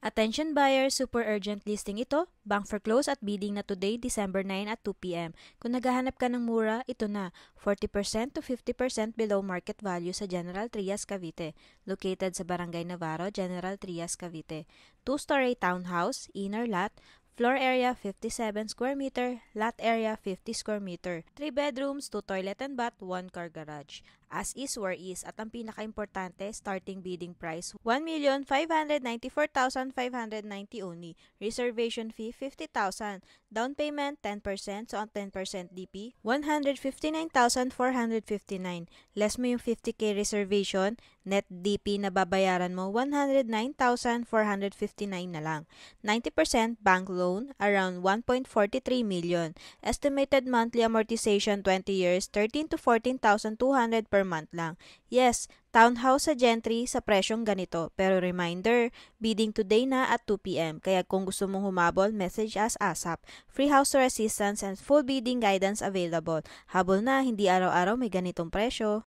Attention buyers, super urgent listing ito. Bank for close at bidding na today, December 9 at 2 p.m. Kung naghahanap ka ng mura, ito na. 40% to 50% below market value sa General Trias, Cavite. Located sa Barangay Navarro, General Trias, Cavite. 2-story townhouse, inner lot, floor area 57 square meter, lot area 50 square meter. 3 bedrooms, 2 toilet and bath, 1 car garage. As is where is, at ang pinaka-importante, starting bidding price 1,594,590 only. Reservation fee 50,000. Down payment 10%, so ang 10% DP 159,459. Less mo yung 50k reservation, net DP na babayaran mo 109,459 na lang. 90% bank loan around 1.43 million. Estimated monthly amortization 20 years 13 to 14,200 per month lang. Yes, townhouse sa Gentry sa presyong ganito. Pero reminder, bidding today na at 2 p.m. Kaya kung gusto mong humabol, message us ASAP. Free house tour assistance and full bidding guidance available. Habol na, hindi araw-araw may ganitong presyo.